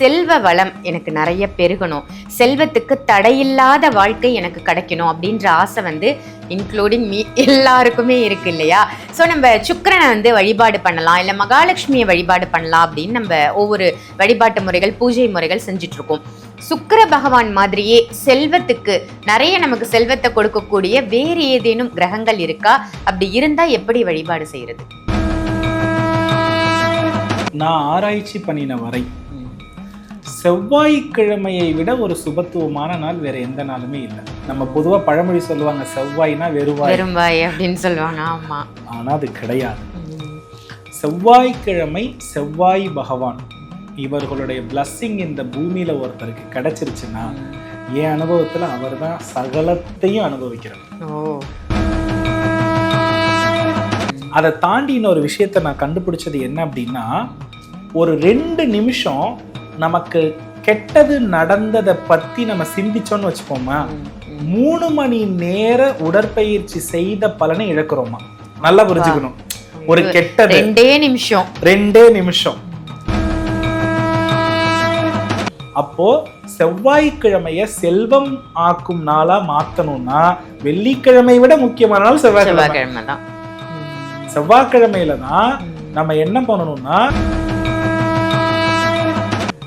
செல்வ வளம் எனக்கு நிறைய பெருகணும், செல்வத்துக்கு தடையில்லாத வாழ்க்கை எனக்கு கிடைக்கணும் அப்படின்ற ஆசை வந்து இன்க்ளூடிங் மீ எல்லாருக்குமே இருக்கு இல்லையா? ஸோ நம்ம சுக்கிரனை வந்து வழிபாடு பண்ணலாம், இல்லை மகாலட்சுமியை வழிபாடு பண்ணலாம் அப்படின்னு நம்ம ஒவ்வொரு வழிபாட்டு முறைகள் பூஜை முறைகள் செஞ்சுட்டு இருக்கோம். சுக்கிர பகவான் மாதிரியே செல்வத்துக்கு நிறைய நமக்கு செல்வத்தை கொடுக்கக்கூடிய வேறு ஏதேனும் கிரகங்கள் இருக்கா? அப்படி இருந்தா எப்படி வழிபாடு செய்யறது? நான் ஆராய்ச்சி பண்ணின வரை செவ்வாய்க்கிழமையை விட ஒரு சுபத்துவமான நாள் வேற எந்த நாளுமே இல்லை. நம்ம பொதுவா பழமொழி சொல்லுவாங்க, செவ்வாய்னா வெறுவாய் அப்படின்னு சொல்லுவாங்க. ஆமா, ஆனா அது கிடையாது. செவ்வாய்க்கிழமை செவ்வாய் பகவான் இவர்களுடைய பிளஸ்ஸிங் இந்த பூமியில ஒருத்தருக்கு கிடைச்சிருச்சுன்னா என் அனுபவத்துல அவர் தான் சகலத்தையும் அனுபவிக்கிறார். அதை தாண்டி இன்னொரு விஷயத்த நான் கண்டுபிடிச்சது என்ன அப்படின்னா, ஒரு 2 நிமிஷம் நமக்கு கெட்டது நடந்ததை பத்தி நம்ம சிந்திச்சோன்னு வச்சுப்போமா, 3 மணி நேர உடற்பயிற்சி செய்த பலனை இழக்கிறோமா? நல்லா புரிஞ்சுக்கணும். ஒரு கெட்டது 2 நிமிஷம். அப்போ செவ்வாய்க்கிழமைய செல்வம் ஆக்கும் நாளா மாத்தணும்னா வெள்ளிக்கிழமை விட முக்கியமான நாள் செவ்வாய்க்கிழமை தான். செவ்வாய்க்கிழமையில தான் நம்ம என்ன பண்ணணும்னா,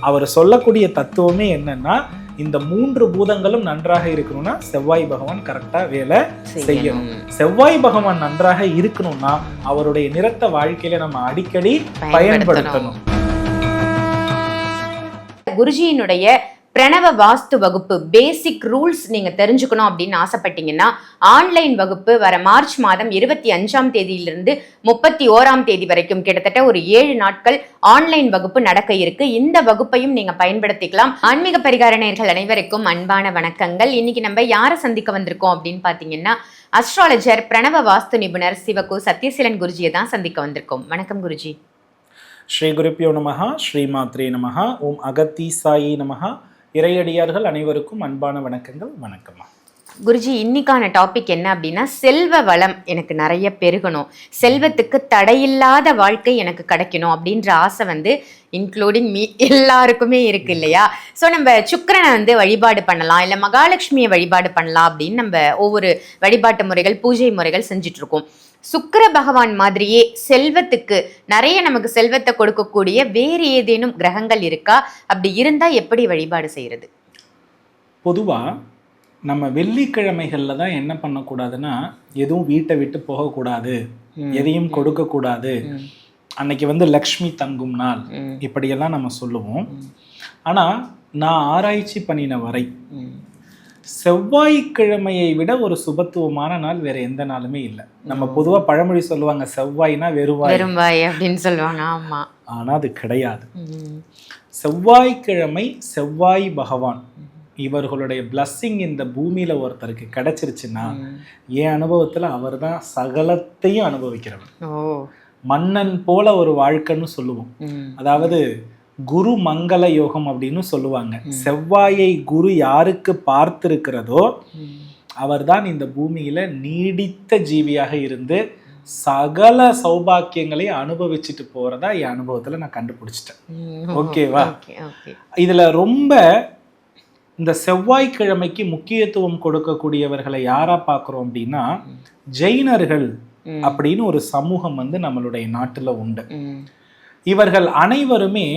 அவர் சொல்லக்கூடிய தத்துவமே என்னன்னா, இந்த 3 பூதங்களும் நன்றாக இருக்கணும்னா செவ்வாய் பகவான் கரெக்டா வேலை செய்யணும். செவ்வாய் பகவான் நன்றாக இருக்கணும்னா அவருடைய நிறத்த வாழ்க்கையில நம்ம அடிக்கடி பயன்படுத்தணும். குருஜியினுடைய பிரணவ வாஸ்து வகுப்பு பேசிக் ரூல்ஸ் நீங்க தெரிஞ்சுக்கணும் அப்படின்னு ஆசைப்பட்டீங்கன்னா, ஆன்லைன் வகுப்பு வர மார்ச் மாதம் 25ஆம் தேதியிலிருந்து 31ஆம் தேதி வரைக்கும் கிட்டத்தட்ட ஒரு 7 நாட்கள் ஆன்லைன் வகுப்பு நடக்க இருக்கு. இந்த வகுப்பையும் நீங்க பயன்படுத்திக்கலாம். ஆன்மீக பரிகார நேயர்கள் அனைவருக்கும் அன்பான வணக்கங்கள். இன்னைக்கு நம்ம யாரை சந்திக்க வந்திருக்கோம் அப்படின்னு பாத்தீங்கன்னா, அஸ்ட்ராலஜர் பிரணவ வாஸ்து நிபுணர் சிவகு சத்யசீலன் குருஜியை தான் சந்திக்க வந்திருக்கோம். வணக்கம் குருஜி. ஸ்ரீ குருப்பியோ நமஹா, ஸ்ரீ மாத்ரே நமஹா, ஓம் அகத்தீசாயி நமஹா. இறையடியார்கள் அனைவருக்கும் அன்பான வணக்கங்கள். வணக்கம்மா. குருஜி, இன்னைக்கான டாபிக் என்ன அப்படின்னா, செல்வ வளம் எனக்கு நிறைய பெருகணும், செல்வத்துக்கு தடையில்லாத வாழ்க்கை எனக்கு கிடைக்கணும் அப்படின்ற ஆசை வந்து இன்க்ளூடிங் மீ எல்லாருக்குமே இருக்கு இல்லையா? ஸோ நம்ம சுக்கிரனை வந்து வழிபாடு பண்ணலாம், இல்லை மகாலட்சுமியை வழிபாடு பண்ணலாம் அப்படின்னு நம்ம ஒவ்வொரு வழிபாட்டு முறைகள் பூஜை முறைகள் செஞ்சுட்டு இருக்கோம். சுக்கிர பகவான் மாதிரியே செல்வத்துக்கு நிறைய நமக்கு செல்வத்தை கொடுக்கக்கூடிய வேறு ஏதேனும் கிரகங்கள் இருக்கா? அப்படி இருந்தா எப்படி வழிபாடு செய்யறது? பொதுவா நம்ம வெள்ளிக்கிழமைகள்ல தான் என்ன பண்ணக்கூடாதுன்னா, எதுவும் வீட்டை விட்டு போகக்கூடாது, எதையும் கொடுக்கக்கூடாது, அன்னைக்கு வந்து லக்ஷ்மி தங்கும் நாள், இப்படியெல்லாம் நம்ம சொல்லுவோம். ஆனா நான் ஆராய்ச்சி பண்ணின வரை செவ்வாய்க்கிழமையை விட ஒரு சுபத்துவமான நாள் வேற எந்த நாளுமே இல்லை. நம்ம பொதுவா பழமொழி சொல்லுவாங்க, செவ்வாய்னா வெறுவாய் அப்படின்னு சொல்லுவாங்க. ஆமா, ஆனா அது கிடையாது. செவ்வாய்க்கிழமை செவ்வாய் பகவான் இவர்களுடைய பிளஸ்ஸிங் இந்த பூமியில ஒருத்தருக்கு கிடைச்சிருச்சுன்னா என் அனுபவத்துல அவர் தான் சகலத்தையும் அனுபவிக்கிறவர். மன்னன் போல ஒரு வாழ்க்கைன்னு சொல்லுவோம். அதாவது குரு மங்கள யோகம் அப்படின்னு சொல்லுவாங்க. செவ்வாயை குரு யாருக்கு பார்த்திருக்கிறதோ அவர்தான் இந்த பூமியில நீடித்த ஜீவியாக இருந்து சகல சௌபாக்கியங்களை அனுபவிச்சுட்டு போறதா என் அனுபவத்துல நான் கண்டுபிடிச்சிட்டேன். ஓகேவா? இதுல ரொம்ப இந்த செவ்வாய்க்கிழமைக்கு முக்கியத்துவம் கொடுக்கக்கூடியவர்களை யாரா பார்க்கிறோம் அப்படின்னா, ஜெயினர்கள் அப்படின்னு ஒரு சமூகம் வந்து நம்மளுடைய நாட்டுல உண்டு. இவர்கள் அனைவருமே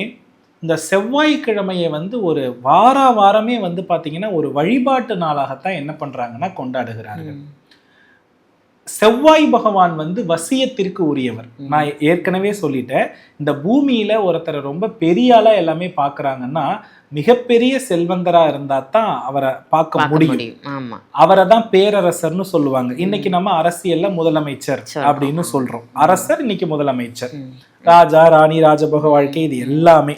இந்த செவ்வாய்க்கிழமையை வந்து ஒரு வாரமே வந்து பார்த்தீங்கன்னா ஒரு வழிபாட்டு நாளாகத்தான் என்ன பண்றாங்கன்னா கொண்டாடுகிறார்கள். செவ்வாய் பகவான் வந்து வசியத்திற்கு உரியவர். நான் ஏற்கனவே சொல்லிட்டேன், இந்த பூமியில ஒருத்தரை ரொம்ப பெரிய ஆளா எல்லாமே பார்க்கறாங்கன்னா மிகப்பெரிய செல்வந்தரா இருந்தா தான் அவரை பார்க்க முடியும். அவரை தான் பேரரசர்னு சொல்லுவாங்க. இன்னைக்கு நம்ம அரசியல்ல முதலமைச்சர் அப்படின்னு சொல்றோம். அரசர் இன்னைக்கு முதலமைச்சர், ராஜா ராணி ராஜபோக வாழ்க்கை இது எல்லாமே.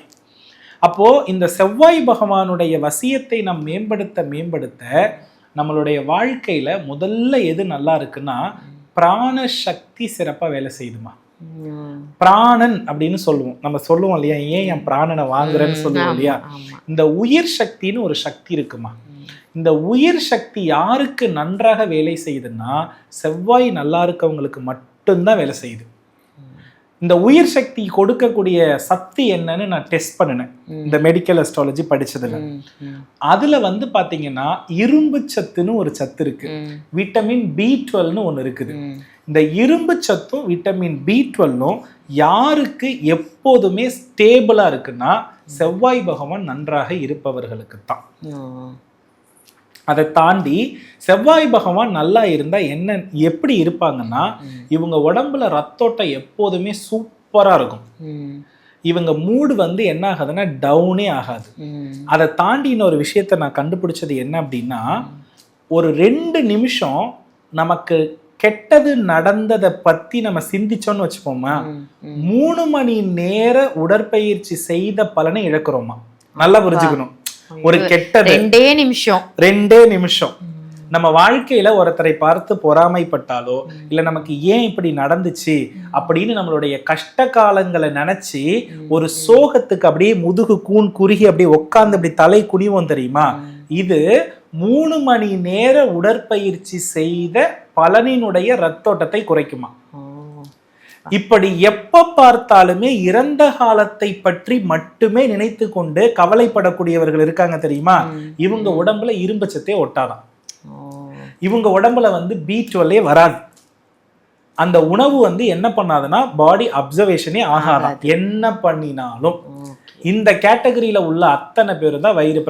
அப்போ இந்த செவ்வாய் பகவானுடைய வசியத்தை நாம் மேம்படுத்த நம்மளுடைய வாழ்க்கையில முதல்ல எது நல்லா இருக்குன்னா, பிராண சக்தி சிறப்பா வேலை செய்யுதுமா. பிராணன் அப்படின்னு சொல்லுவோம், நம்ம சொல்லுவோம் இல்லையா, ஏன் என் பிராணனை வாங்குறேன்னு சொல்லுவோம் இல்லையா. இந்த உயிர் சக்தின்னு ஒரு சக்தி இருக்குமா. இந்த உயிர் சக்தி யாருக்கு நன்றாக வேலை செய்யுதுன்னா, செவ்வாய் நல்லா இருக்கவங்களுக்கு மட்டும்தான் வேலை செய்யுது. இந்த உயிர் சக்தி கொடுக்கக்கூடிய சக்தி என்னன்னு நான் டெஸ்ட் பண்ணினேன் இந்த மெடிக்கல் அஸ்ட்ராலஜி படிச்சதுல. அதுல வந்து பாத்தீங்கன்னா இரும்பு சத்துன்னு ஒரு சத்து இருக்கு, விட்டமின் B12ன்னு ஒண்ணு இருக்குது. இந்த இரும்பு சத்தும் விட்டமின் B12ம் யாருக்கு எப்போதுமே ஸ்டேபிளா இருக்குன்னா செவ்வாய் பகவான் நன்றாக இருப்பவர்களுக்கு தான். அதை தாண்டி செவ்வாய் பகவான் நல்லா இருந்தா என்ன எப்படி இருப்பாங்கன்னா இவங்க உடம்புல ரத்தோட்டம் எப்போதுமே சூப்பரா இருக்கும். இவங்க மூடு வந்து என்ன ஆகாதுன்னா டவுனே ஆகாது. அதை தாண்டி இன்னொரு விஷயத்த நான் கண்டுபிடிச்சது என்ன அப்படின்னா, ஒரு 2 நிமிஷம் நமக்கு கெட்டது நடந்ததை பத்தி நம்ம சிந்திச்சோம்னு வச்சுப்போமா, 3 மணி நேர உடற்பயிற்சி செய்த பலனை இழக்கிறோமா. நல்லா புரிஞ்சுக்கணும். ஒரு கெட்டது 2 நிமிஷம் நம்ம வாழ்க்கையில ஒருத்தரை பார்த்து பொறாமைப்பட்டாலோ இல்ல நமக்கு ஏன் இப்படி நடந்துச்சு அப்படின்னு நம்மளுடைய கஷ்ட காலங்களை நினைச்சு ஒரு சோகத்துக்கு அப்படியே முதுகு கூன் குறுகி அப்படியே உட்கார்ந்து அப்படி தலை குனிவோம் தெரியுமா, இது 3 மணி நேர உடற்பயிற்சி செய்த பலனினுடைய ரத்தோட்டத்தை குறைக்குமா. இப்படி எப்ப பார்த்தாலுமே இறந்த காலத்தை பற்றி மட்டுமே நினைத்து கொண்டு கவலைப்படக்கூடியவர்கள் இருக்காங்க தெரியுமா, இவங்க உடம்புல இரும்பு சத்தே ஒட்டாதான். இவங்க உடம்புல வந்து B12 வராது. அந்த உணவு வந்து என்ன பண்ணாதுன்னா பாடி அப்சர்வேஷனே ஆகாதான். என்ன பண்ணினாலும் இந்த கேட்டகரியில உள்ள அத்தனை பேரு தான் வயிறு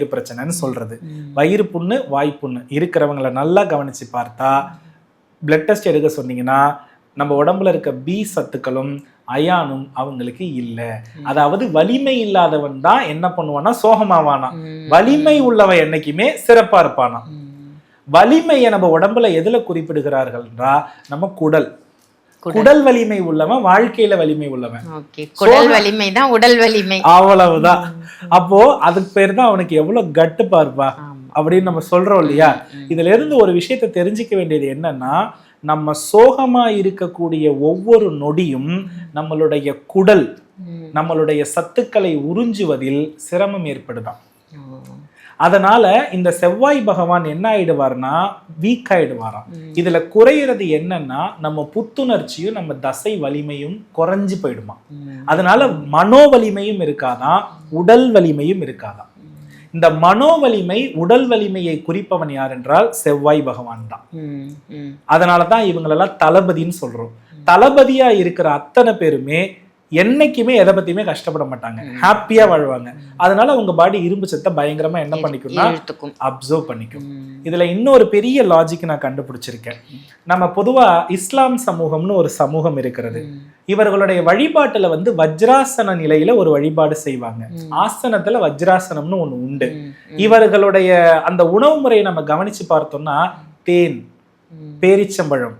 பிரச்சனைன்னு சொல்றது. வயிறு புண்ணு வாய் புண்ணு இருக்கிறவங்களை நல்லா கவனிச்சு பார்த்தா பிளட் டெஸ்ட் எடுக்க சொன்னீங்கன்னா நம்ம உடம்புல இருக்க B சத்துக்களும் அயானும் அவங்களுக்கு இல்லை. அதாவது வலிமை இல்லாதவன் தான் என்ன பண்ணுவானா சோகமாவானா, வலிமை உள்ளவன் என்னைக்குமே சிறப்பா இருப்பானா. வலிமையை நம்ம உடம்புல எதுல குறிப்பிடுகிறார்கள்ன்றா நம்ம குடல் வலிமை உள்ளவன் வாழ்க்கையில வலிமை உள்ளவன், குடல் வலிமை தான் உடல் வலிமை, அவ்வளவுதான். அப்போ அதுக்கு பேர் தான் அவனுக்கு எவ்வளவு கட்டு பார்ப்பா அப்படின்னு நம்ம சொல்றோம் இல்லையா. இதுல இருந்து ஒரு விஷயத்த தெரிஞ்சுக்க வேண்டியது என்னன்னா, நம்ம சோகமா இருக்கக்கூடிய ஒவ்வொரு நொடியும் நம்மளுடைய குடல் நம்மளுடைய சத்துக்களை உறிஞ்சுவதில் சிரமம் ஏற்படுதான். அதனால இந்த செவ்வாய் பகவான் என்ன ஆயிடுவார்னா வீக் ஆயிடுவாராம். இதுல குறையிறது என்னன்னா நம்ம புத்துணர்ச்சியும் நம்ம தசை வலிமையும் குறைஞ்சு போயிடுமா. அதனால மனோ வலிமையும் இருக்காதான், உடல் வலிமையும் இருக்காதான். இந்த மனோ வலிமை உடல் வலிமையை குறிப்பவன் யார் என்றால் செவ்வாய் பகவான் தான். அதனாலதான் இவங்களெல்லாம் தளபதின்னு சொல்றோம். தளபதியா இருக்கிற அத்தனை பேருமே என்னைக்குமே எதை பத்தியுமே கஷ்டப்பட மாட்டாங்க, ஹாப்பியா வாழ்வாங்க. அதனால உங்க பாடி இரும்பு சத்தை பயங்கரமா என்ன பண்ணிக்கும்னா அப்சர்வ் பண்ணிக்கும். இதுல இன்னொரு பெரிய லாஜிக் நான் கண்டுபிடிச்சிருக்கேன். நம்ம பொதுவா இஸ்லாம் சமூகம்னு ஒரு சமூகம் இருக்கிறது. இவர்களுடைய வழிபாட்டுல வந்து வஜ்ராசன நிலையில ஒரு வழிபாடு செய்வாங்க. ஆசனத்துல வஜ்ராசனம்னு ஒண்ணு உண்டு. இவர்களுடைய அந்த உணவு முறையை நம்ம கவனிச்சு பார்த்தோம்னா தேன், பேரிச்சம்பழம்,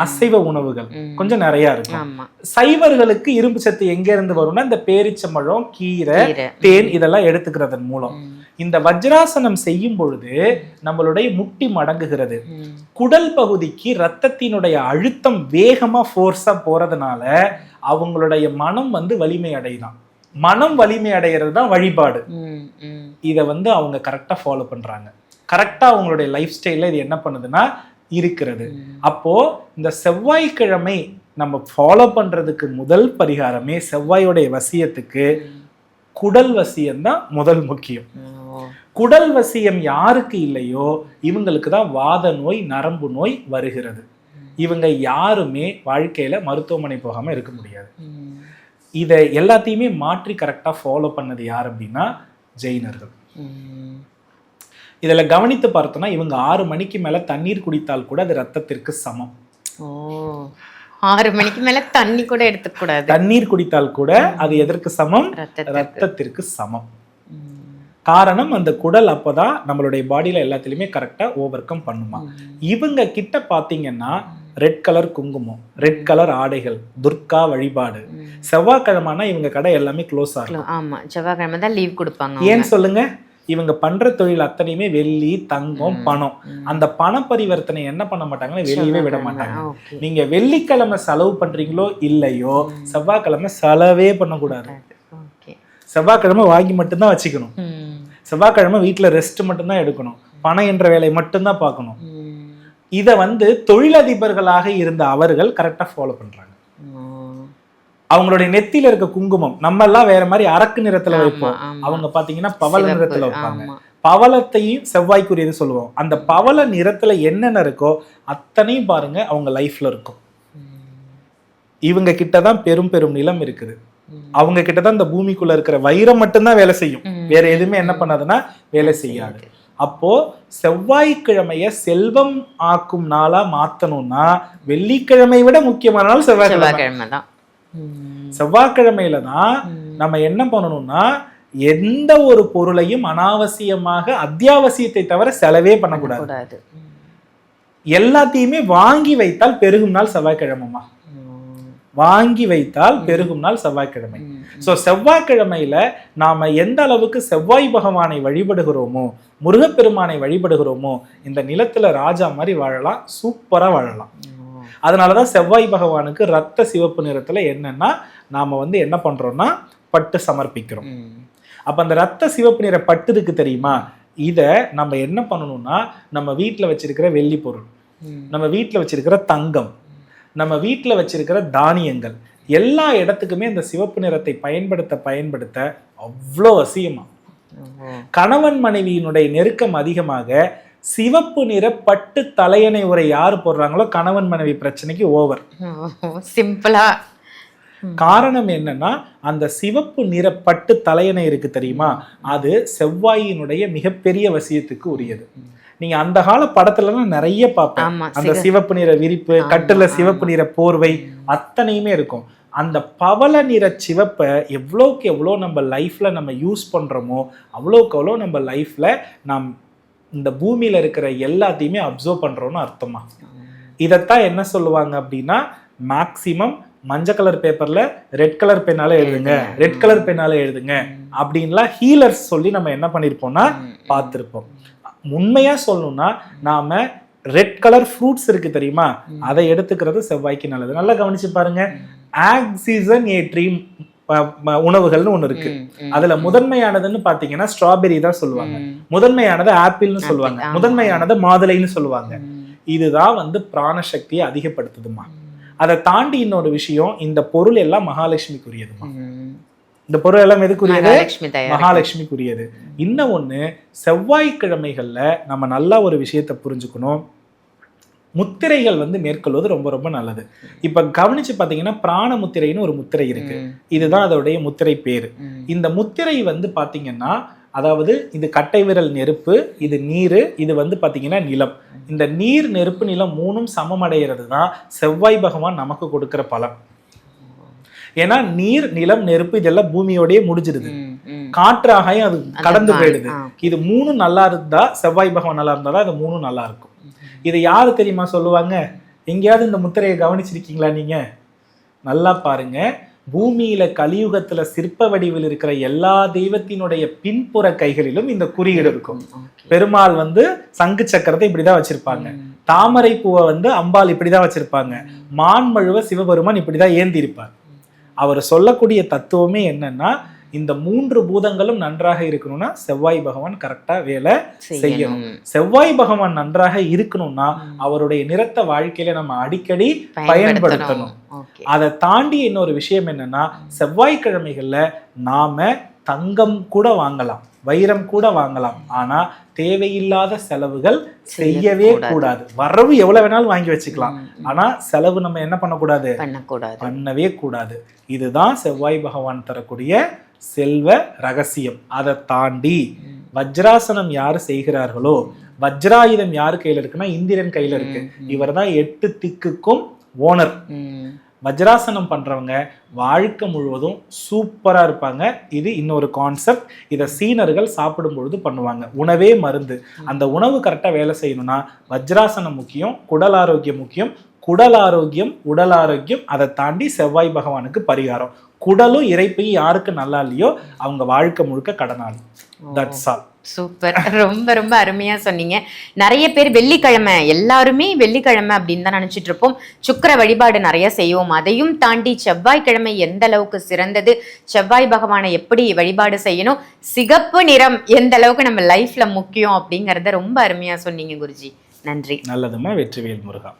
அசைவ உணவுகள் கொஞ்சம் நிறைய இருக்கும். சைவர்களுக்கு இரும்பு சத்து எங்க இருந்து வரும்னா இந்த பேரிச்சம்பழம், கீரை, தேன் இதெல்லாம் எடுத்துக்கிறதன் மூலம். இந்த வஜ்ராசனம் செய்யும் பொழுது நம்மளுடைய முட்டி மடங்குகிறது. குடல் பகுதிக்கு ரத்தத்தினுடைய அழுத்தம் வேகமா ஃபோர்ஸா போறதுனால அவங்களுடைய மனம் வந்து வலிமை அடையலாம். மனம் வலிமை அடைகிறது தான் வழிபாடு. இத வந்து அவங்க கரெக்டா ஃபாலோ பண்றாங்க. கரெக்டா அவங்களுடைய லைஃப் ஸ்டைல்ல இது என்ன பண்ணுதுன்னா இருக்கிறது. அப்போ இந்த செவ்வாய்க்கிழமை நம்ம ஃபாலோ பண்றதுக்கு முதல் பரிகாரமே செவ்வாயோடைய வசியத்துக்கு குடல் வசியம் தான் முதல் முக்கியம். குடல் வசியம் யாருக்கு இல்லையோ இவங்களுக்கு தான் வாத நோய், நரம்பு நோய் வருகிறது. இவங்க யாருமே வாழ்க்கையில மருத்துவமனை போகாம இருக்க முடியாது. இதை எல்லாத்தையுமே மாற்றி கரெக்டா ஃபாலோ பண்ணது யார் அப்படின்னா ஜெயினர்கள். இதுல கவனித்து பார்த்தோம்னா இவங்க 6 மணிக்கு மேல தண்ணீர் குடித்தால் கூட அது ரத்தத்திற்கு சமம். 6 மணிக்கு மேல தண்ணி கூட எடுத்துக்க கூடாது. தண்ணீர் குடித்தால் கூட அது எதற்கு சமம்? ரத்தத்திற்கு சமம். காரணம் அந்த குடல் அப்பதான் நம்மளுடைய பாடியில எல்லாத்திலுமே கரெக்டா ஓவர் கம் பண்ணுமா. இவங்க கிட்ட பாத்தீங்கன்னா ரெட் கலர் குங்குமம், ரெட் கலர் ஆடைகள், துர்கா வழிபாடு. செவ்வாய்க்கிழமைனா இவங்க கடை எல்லாமே க்ளோஸ் ஆகும். ஆமா, செவ்வாய்க்கிழமை தான் லீவ் கொடுப்பாங்க. ஏன்னு சொல்லுங்க? இவங்க பண்ற தொழில் அத்தனையுமே வெள்ளி, தங்கம், பணம். அந்த பண பரிவர்த்தனை என்ன பண்ண மாட்டாங்கன்னா வெளியவே விட மாட்டாங்க. நீங்க வெள்ளிக்கிழமை செலவு பண்றீங்களோ இல்லையோ செவ்வாய்க்கிழமை செலவே பண்ணக்கூடாது. செவ்வாய்க்கிழமை வாங்கி மட்டும்தான் வச்சுக்கணும். செவ்வாய்க்கிழமை வீட்டுல ரெஸ்ட் மட்டும்தான் எடுக்கணும். பணம் என்ற வேலையை மட்டும்தான் பார்க்கணும். இதை வந்து தொழிலதிபர்களாக இருந்த அவர்கள் கரெக்டா ஃபாலோ பண்றாங்க. அவங்களுடைய நெத்தியில இருக்க குங்குமம் நம்ம எல்லாம் வேற மாதிரி அரக்கு நிறத்துல வைப்போம், அவங்க பாத்தீங்கன்னா பவள நிறத்துல வைப்பாங்க. பவளத்தையும் செவ்வாய்க்குரியது சொல்லுவோம். அந்த பவள நிறத்துல என்னென்ன இருக்கோ அத்தனையும் பாருங்க அவங்க லைஃப்ல இருக்கும். இவங்க கிட்டதான் பெரும் பெரும் நிலம் இருக்குது, அவங்க கிட்டதான் இந்த பூமிக்குள்ள இருக்கிற வைரம் மட்டும்தான் வேலை செய்யும், வேற எதுவுமே என்ன பண்ணாதுன்னா வேலை செய்யாது. அப்போ செவ்வாய்க்கிழமைய செல்வம் ஆக்கும் நாளா மாத்தணும்னா வெள்ளிக்கிழமை விட முக்கியமான நாள் செவ்வாய்க்கிழமை தான். செவ்வாய்க்கிழமையில தான் நம்ம என்ன பண்ணணும்னா எந்த ஒரு பொருளையும் அனாவசியமாக அத்தியாவசியத்தை தவிர செலவே பண்ணக்கூடாது. எல்லாத்தையுமே வாங்கி வைத்தால் பெருகும் நாள் செவ்வாய்க்கிழமைமா, வாங்கி வைத்தால் பெருகும் நாள் செவ்வாய்க்கிழமை. சோ செவ்வாய்க்கிழமையில நாம எந்த அளவுக்கு செவ்வாய் பகவானை வழிபடுகிறோமோ, முருகப்பெருமானை வழிபடுகிறோமோ, இந்த நிலத்துல ராஜா மாதிரி வாழலாம், சூப்பரா வாழலாம். அதனாலதான் செவ்வாய் பகவானுக்கு ரத்த சிவப்பு நிறத்துல என்னன்னா நாம என்ன பண்றோம்னா பட்டு சமர்ப்பிக்கிறோம். அப்ப அந்த ரத்த சிவப்பு நிற பட்டு இருக்கு தெரியுமா, இத நம்ம என்ன பண்ணணும்னா நம்ம வீட்டுல வச்சிருக்கிற வெள்ளி பொருள், நம்ம வீட்டுல வச்சிருக்கிற தங்கம், நம்ம வீட்டுல வச்சிருக்கிற தானியங்கள் எல்லா இடத்துக்குமே இந்த சிவப்பு நிறத்தை பயன்படுத்த அவ்வளோ அவசியமா. கணவன் மனைவியினுடைய நெருக்கம் அதிகமாக சிவப்பு நிற பட்டு தலையணை உரை யாரு போடுறாங்களோ கணவன் மனைவி பிரச்சனைக்கு ஓவர். சிம்பிளா காரணம் என்னன்னா அந்த சிவப்பு நிற பட்டு தலையணை இருக்கு தெரியுமா, அது செவ்வாயினுடைய மிகப்பெரிய வசியத்துக்கு உரியது. நீங்க அந்த கால படத்துல நிறைய பார்ப்பேன், அந்த சிவப்பு நிற விரிப்பு, கட்டுல சிவப்பு நிற போர்வை அத்தனையுமே இருக்கும். அந்த பவள நிற சிவப்பை எவ்வளோக்கு எவ்வளோ நம்ம லைஃப்ல நம்ம யூஸ் பண்றோமோ அவ்வளோக்கு அவ்வளோ நம்ம லைஃப்ல நாம் இந்த பூமியில இருக்கிற எல்லாத்தையுமே அப்சர்வ் பண்றோம்னு அர்த்தமா. இதைத்தான் என்ன சொல்லுவாங்க அப்படின்னா மேக்சிமம் மஞ்சள் கலர் பேப்பர்ல ரெட் கலர் பெண்ணால எழுதுங்க, ரெட் கலர் பெண்ணால எழுதுங்க அப்படின்லாம் ஹீலர்ஸ் சொல்லி நம்ம என்ன பண்ணிருப்போம்னா பார்த்திருப்போம். உண்மையா சொல்லணும்னா நாம ரெட் கலர் ஃப்ரூட்ஸ் இருக்கு தெரியுமா, அதை எடுத்துக்கிறது செவ்வாய்க்கு நல்லது. நல்லா கவனிச்சு பாருங்க, ஆக்சிஜன் ஏற்றி உணவுகள்னு ஒண்ணு இருக்கு, அதுல முதன்மையானதுன்னு பாத்தீங்கன்னா ஸ்ட்ராபெரி தான் சொல்லுவாங்க, முதன்மையானது ஆப்பிள்னு சொல்லுவாங்க, முதன்மையானது மாதுளைன்னு சொல்லுவாங்க. இதுதான் பிராணசக்தியை அதிகப்படுத்துதுமா. அதை தாண்டி இன்னொரு விஷயம், இந்த பொருள் எல்லாம் மகாலட்சுமிக்குரியதுமா. இந்த பொருள் எல்லாம் எதுக்குரியது? மகாலட்சுமிக்குரியது. இன்னும் ஒண்ணு, செவ்வாய்க்கிழமைகள்ல நம்ம நல்லா ஒரு விஷயத்தை புரிஞ்சுக்கணும், முத்திரைகள் மேற்கொள்வது ரொம்ப ரொம்ப நல்லது. இப்ப கவனிச்சு பாத்தீங்கன்னா பிராண முத்திரைன்னு ஒரு முத்திரை இருக்கு, இதுதான் அதோடைய முத்திரை பேரு. இந்த முத்திரை பாத்தீங்கன்னா அதாவது இது கட்டை விரல் நெருப்பு, இது நீரு, இது பாத்தீங்கன்னா நிலம். இந்த நீர் நெருப்பு நிலம் மூணும் சமமடைகிறது தான் செவ்வாய் பகவான் நமக்கு கொடுக்கிற பலன். ஏன்னா நீர் நிலம் நெருப்பு இதெல்லாம் பூமியோடய முடிஞ்சிருது, காற்று ஆகாயம் அது கடந்து போயிடுது. இது மூணு நல்லா இருந்தா செவ்வாய் பகவான் நல்லா இருந்தாதான் இது மூணும் நல்லா இருக்கும். இதை யாரு தெரியுமா சொல்லுவாங்க? எங்கேயாவது இந்த முத்திரையை கவனிச்சிருக்கீங்களா நீங்க? நல்லா பாருங்க, பூமியில கலியுகத்துல சிற்ப வடிவில் இருக்கிற எல்லா தெய்வத்தினுடைய பின்புற கைகளிலும் இந்த குறியீடு இருக்கும். பெருமாள் சங்கு சக்கரத்தை இப்படிதான் வச்சிருப்பாங்க, தாமரை பூவை அம்பாள் இப்படிதான் வச்சிருப்பாங்க, மான்மழுவ சிவபெருமான் இப்படிதான் ஏந்தி இருப்பார். அவர் சொல்லக்கூடிய தத்துவமே என்னன்னா இந்த மூன்று பூதங்களும் நன்றாக இருக்கணும்னா செவ்வாய் பகவான் கரெக்டா வேலை செய்யணும். செவ்வாய் பகவான் நன்றாக இருக்கணும்னா அவருடைய நிறத்த வாழ்க்கையில நம்ம அடிக்கடி பயன்படுத்தணும். அதை தாண்டி இன்னொரு விஷயம் என்னன்னா செவ்வாய்க்கிழமைகள்ல நாம தங்கம் கூட வாங்கலாம், வைரம் கூட வாங்கலாம், ஆனா தேவையில்லாத செலவுகள் செய்யவே கூடாது. வரவு எவ்வளவு வேணாலும் வாங்கி வச்சுக்கலாம், ஆனா செலவு நம்ம என்ன பண்ணக்கூடாது? பண்ணவே கூடாது. இதுதான் செவ்வாய் பகவான் தரக்கூடிய செல்வ ரகசியம். அதை தாண்டி வஜ்ராசனம் யாரு செய்கிறார்களோ, வஜ்ராயுதம் யாரு கையில இருக்குன்னா இந்திரன் கையில இருக்கு. இவர் தான் 8 திக்குக்கும் ஓனர். வஜ்ராசனம் பண்றவங்க வாழ்க்கை முழுவதும் சூப்பரா இருப்பாங்க. இது இன்னொரு கான்செப்ட். இதை சீனர்கள் சாப்பிடும் பொழுது பண்ணுவாங்க. உணவே மருந்து. அந்த உணவு கரெக்டா வேலை செய்யணும்னா வஜ்ராசனம் முக்கியம், குடல் ஆரோக்கியம் முக்கியம். குடல் ஆரோக்கியம், உடல் ஆரோக்கியம், அதை தாண்டி செவ்வாய் பகவானுக்கு பரிகாரம். குடலும் இறைப்பையும் யாருக்கு நல்லா இல்லையோ அவங்க வாழ்க்கை முழுக்க கடனாளி. That's all. சூப்பர், ரொம்ப ரொம்ப அருமையா சொன்னீங்க. நிறைய பேர் வெள்ளிக்கிழமை, எல்லாருமே வெள்ளிக்கிழமை அப்படின்னு தான் நினைச்சிட்டு இருப்போம். சுக்கிர வழிபாடு நிறைய செய்வோம். அதையும் தாண்டி செவ்வாய்க்கிழமை எந்த அளவுக்கு சிறந்தது, செவ்வாய் பகவானை எப்படி வழிபாடு செய்யணும், சிகப்பு நிறம் எந்த அளவுக்கு நம்ம லைஃப்ல முக்கியம் அப்படிங்கறத ரொம்ப அருமையா சொன்னீங்க குருஜி. நன்றி. நல்லதுமா. வெற்றிவேல் முருகா.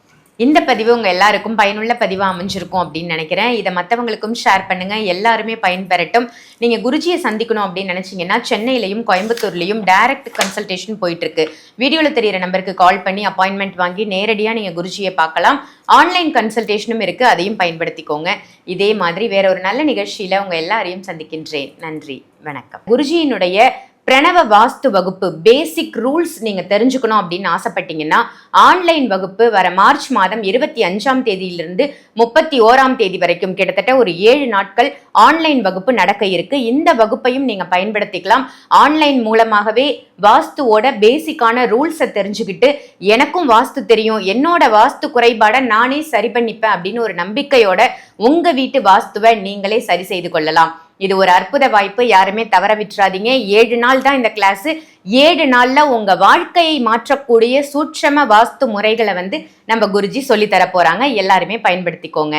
இந்த பதிவு உங்க எல்லாருக்கும் பயனுள்ள பதிவா அமைஞ்சிருக்கும் அப்படின்னு நினைக்கிறேன். இதை மற்றவங்களுக்கும் ஷேர் பண்ணுங்க, எல்லாருமே பயன்பெறட்டும். நீங்க குருஜியை சந்திக்கணும் அப்படின்னு நினைச்சீங்கன்னா சென்னையிலையும் கோயம்புத்தூர்லையும் டைரக்ட் கன்சல்டேஷன் போயிட்டு இருக்கு. வீடியோல தெரியிற நம்பருக்கு கால் பண்ணி அப்பாயின்மெண்ட் வாங்கி நேரடியா நீங்க குருஜியை பார்க்கலாம். ஆன்லைன் கன்சல்டேஷனும் இருக்கு, அதையும் பயன்படுத்திக்கோங்க. இதே மாதிரி வேற ஒரு நல்ல நிகழ்ச்சியில உங்க எல்லாரையும் சந்திக்கின்றேன். நன்றி, வணக்கம். குருஜியினுடைய பிரணவ வாஸ்து வகுப்பு பேசிக் ரூல்ஸ் நீங்க தெரிஞ்சுக்கணும் அப்படின்னு ஆசைப்பட்டீங்கன்னா ஆன்லைன் வகுப்பு வர மார்ச் மாதம் 25ஆம் தேதியிலிருந்து 31ஆம் தேதி வரைக்கும் கிட்டத்தட்ட ஒரு 7 நாட்கள் ஆன்லைன் வகுப்பு நடக்க இருக்கு. இந்த வகுப்பையும் நீங்க பயன்படுத்திக்கலாம். ஆன்லைன் மூலமாகவே வாஸ்துவோட பேசிக்கான ரூல்ஸை தெரிஞ்சுக்கிட்டு எனக்கும் வாஸ்து தெரியும், என்னோட வாஸ்து குறைபாடை நானே சரி பண்ணிப்பேன் அப்படின்னு ஒரு நம்பிக்கையோட உங்க வீட்டு வாஸ்துவை நீங்களே சரி செய்து கொள்ளலாம். இது ஒரு அற்புத வாய்ப்பு, யாருமே தவற விட்டுறாதீங்க. 7 நாள் தான் இந்த கிளாஸ். 7 நாள்ல உங்க வாழ்க்கையை மாற்றக்கூடிய சூட்சம வாஸ்து முறைகளை நம்ம குருஜி சொல்லி தர போறாங்க. எல்லாருமே பயன்படுத்திக்கோங்க.